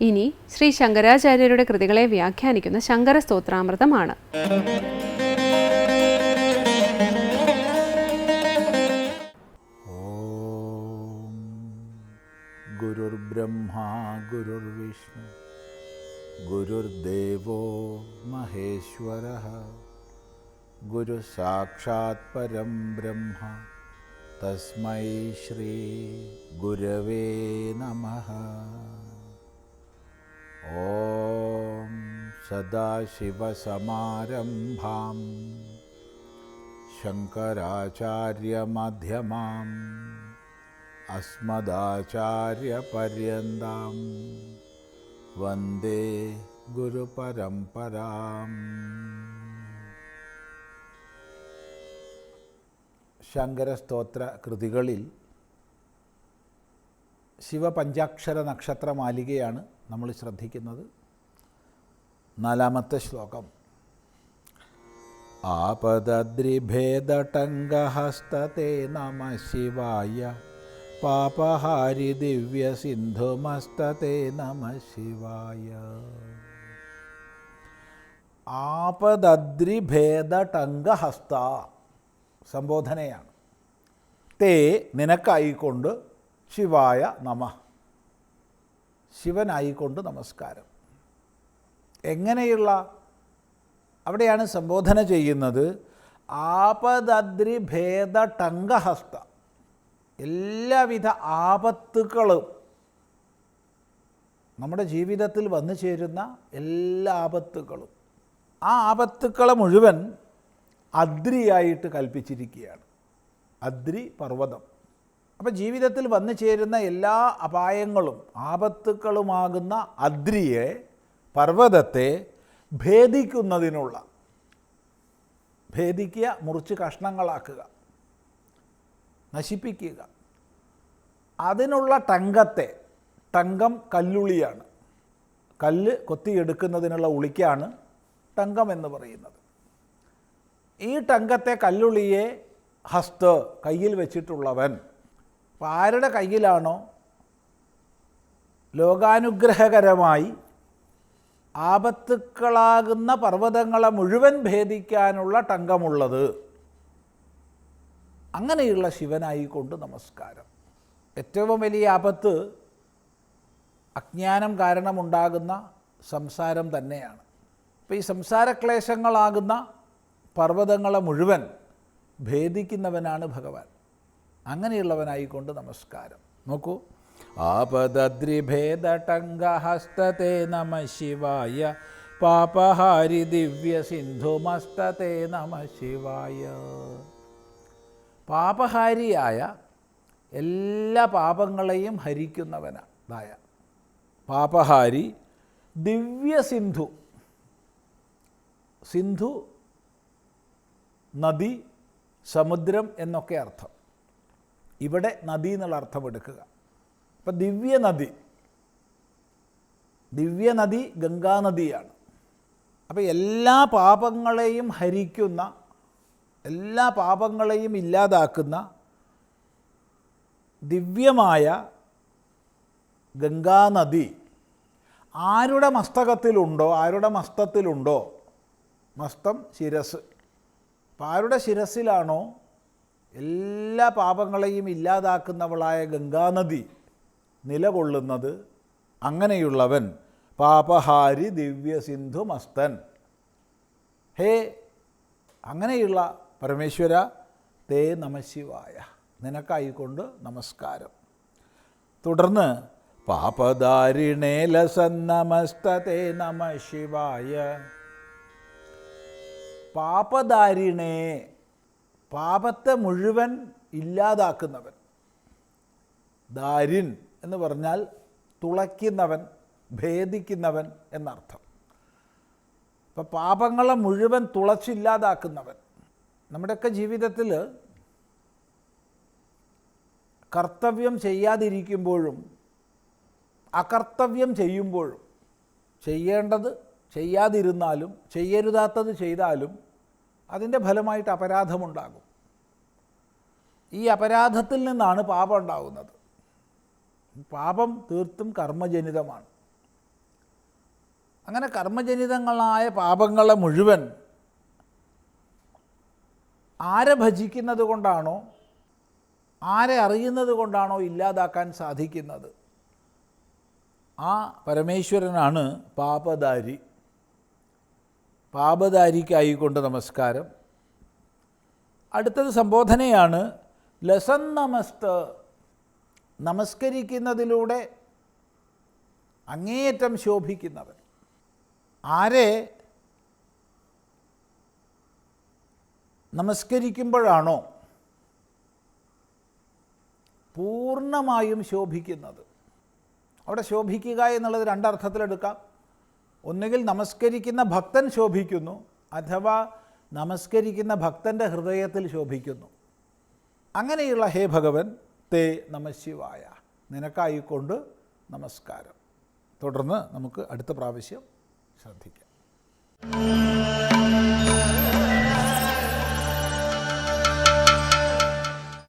ഇനി ശ്രീ ശങ്കരാചാര്യരുടെ കൃതികളെ വ്യാഖ്യാനിക്കുന്ന ശങ്കര സ്തോത്രാമൃതമാണ്. ഓം ഗുരുർബ്രഹ്മാ ഗുരുർവിഷ്ണു ഗുരുർദേവോ മഹേശ്വരഃ ഗുരു സാക്ഷാത് പരം ബ്രഹ്മ തസ്മൈ ശ്രീ ഗുരവേ നമഃ. ഓം സദാശിവസമാരംഭാം ശങ്കരാചാര്യമധ്യമാം അസ്മദാചാര്യപര്യന്താം വന്ദേ ഗുരുപരമ്പരാം. ശങ്കരസ്തോത്ര കൃതികളിൽ ശിവപഞ്ചാക്ഷര നക്ഷത്രമാലികയാണ് നമ്മൾ ശ്രദ്ധിക്കുന്നത്. 4-ാമത്തെ ശ്ലോകം. ആപദദ്രിഭേദടങ്കഹസ്തേ നമഃ ശിവായ പാപഹാരി ദിവ്യസിന്ധുമസ്തേ നമഃ ശിവായ. ആപദദ്രിഭേദടങ്കഹസ്ത സംബോധനയാണ്. തേ നിനക്കായിക്കൊണ്ട്, ശിവായ നമഃ ശിവനായിക്കൊണ്ട് നമസ്കാരം. എങ്ങനെയുള്ള അവിടെയാണ് സംബോധന ചെയ്യുന്നത്. ആപദദ്രിഭേദടങ്കഹസ്ത എല്ലാവിധ ആപത്തുക്കളും നമ്മുടെ ജീവിതത്തിൽ വന്നു ചേരുന്ന എല്ലാ ആപത്തുക്കളും ആ ആപത്തുക്കളെ മുഴുവൻ അദ്രിയായിട്ട് കൽപ്പിച്ചിരിക്കുകയാണ്. അദ്രി പർവ്വതം. അപ്പോൾ ജീവിതത്തിൽ വന്നു ചേരുന്ന എല്ലാ അപായങ്ങളും ആപത്തുക്കളുമാകുന്ന അദ്രിയെ, പർവ്വതത്തെ ഭേദിക്കുന്നതിനുള്ള, ഭേദിക്കുക, മുറിച്ച് കഷ്ണങ്ങളാക്കുക, നശിപ്പിക്കുക, അതിനുള്ള ടങ്കത്തെ, ടങ്കം കല്ലുളിയാണ്, കല്ല് കൊത്തിയെടുക്കുന്നതിനുള്ള ഉളിക്കാണ് ടങ്കം എന്ന് പറയുന്നത്. ഈ ടങ്കത്തെ, കല്ലുളിയെ ഹസ്ത കയ്യിൽ വെച്ചിട്ടുള്ളവൻ. അപ്പോൾ ആരുടെ കയ്യിലാണോ ലോകാനുഗ്രഹകരമായി ആപത്തുക്കളാകുന്ന പർവ്വതങ്ങളെ മുഴുവൻ ഭേദിക്കാനുള്ള ടങ്കമുള്ളത്, അങ്ങനെയുള്ള ശിവനായിക്കൊണ്ട് നമസ്കാരം. ഏറ്റവും വലിയ ആപത്ത് അജ്ഞാനം കാരണമുണ്ടാകുന്ന സംസാരം തന്നെയാണ്. അപ്പോൾ ഈ സംസാരക്ലേശങ്ങളാകുന്ന പർവ്വതങ്ങളെ മുഴുവൻ ഭേദിക്കുന്നവനാണ് ഭഗവാൻ. അങ്ങനെയുള്ളവനായിക്കൊണ്ട് നമസ്കാരം. നോക്കൂ. ആപദദ്രിഭേദടങ്കഹസ്തേ നമഃ ശിവായ പാപഹാരി ദിവ്യസിന്ധുമസ്തേ നമഃ ശിവായ. പാപഹാരിയായ എല്ലാ പാപങ്ങളെയും ഹരിക്കുന്നവനായ പാപഹാരി ദിവ്യസിന്ധു. സിന്ധു നദി, സമുദ്രം എന്നൊക്കെ അർത്ഥം. ഇവിടെ നദി എന്നുള്ള അർത്ഥം എടുക്കുക. അപ്പം ദിവ്യനദി, ദിവ്യനദി ഗംഗാനദിയാണ്. അപ്പോൾ എല്ലാ പാപങ്ങളെയും ഹരിക്കുന്ന, എല്ലാ പാപങ്ങളെയും ഇല്ലാതാക്കുന്ന ദിവ്യമായ ഗംഗാനദി ആരുടെ മസ്തകത്തിലുണ്ടോ, ആരുടെ മസ്തത്തിലുണ്ടോ, മസ്തം ശിരസ്, അപ്പോൾ ആരുടെ ശിരസിലാണോ എല്ലാ പാപങ്ങളെയും ഇല്ലാതാക്കുന്നവളായ ഗംഗാനദി നിലകൊള്ളുന്നത്, അങ്ങനെയുള്ളവൻ പാപഹാരി ദിവ്യസിന്ധു മസ്തൻ. ഹേ അങ്ങനെയുള്ള പരമേശ്വര, തേ നമഃ ശിവായ നിനക്കായിക്കൊണ്ട് നമസ്കാരം. തുടർന്ന് പാപദാരിണേ ലസന്നമസ്തേ നമഃ ശിവായ. പാപദാരിണേ, പാപത്തെ മുഴുവൻ ഇല്ലാതാക്കുന്നവൻ. ദാരിൻ എന്ന് പറഞ്ഞാൽ തുളയ്ക്കുന്നവൻ, ഭേദിക്കുന്നവൻ എന്നർത്ഥം. അപ്പം പാപങ്ങളെ മുഴുവൻ തുളച്ചില്ലാതാക്കുന്നവൻ. നമ്മുടെയൊക്കെ ജീവിതത്തിൽ കർത്തവ്യം ചെയ്യാതിരിക്കുമ്പോഴും അകർത്തവ്യം ചെയ്യുമ്പോഴും, ചെയ്യേണ്ടത് ചെയ്യാതിരുന്നാലും ചെയ്യരുതാത്തത് ചെയ്താലും അതിൻ്റെ ഫലമായിട്ട് അപരാധമുണ്ടാകും. ഈ അപരാധത്തിൽ നിന്നാണ് പാപം ഉണ്ടാകുന്നത്. പാപം തീർത്തും കർമ്മജനിതമാണ്. അങ്ങനെ കർമ്മജനിതങ്ങളായ പാപങ്ങളെ മുഴുവൻ ആരെ ഭജിക്കുന്നത് കൊണ്ടാണോ, ആരെ അറിയുന്നത് കൊണ്ടാണോ ഇല്ലാതാക്കാൻ സാധിക്കുന്നത്, ആ പരമേശ്വരനാണ് പാപധാരി. പാപധാരിക്കായിക്കൊണ്ട് നമസ്കാരം. അടുത്തത് സംബോധനയാണ്. ലസൻ നമസ്ത്. നമസ്കരിക്കുന്നതിലൂടെ അങ്ങേയറ്റം ശോഭിക്കുന്നവൻ. ആരെ നമസ്കരിക്കുമ്പോഴാണോ പൂർണ്ണമായും ശോഭിക്കുന്നത്. അവിടെ ശോഭിക്കുക എന്നുള്ളത് രണ്ടർത്ഥത്തിലെടുക്കാം. ഒന്നുകിൽ നമസ്കരിക്കുന്ന ഭക്തൻ ശോഭിക്കുന്നു, അഥവാ നമസ്കരിക്കുന്ന ഭക്തൻ്റെ ഹൃദയത്തിൽ ശോഭിക്കുന്നു. അങ്ങനെയുള്ള ഹേ ഭഗവൻ തേ നമഃശിവായ, നിനക്കായിക്കൊണ്ട് നമസ്കാരം. തുടർന്ന് നമുക്ക് അടുത്ത പ്രാവശ്യം ശ്രദ്ധിക്കാം.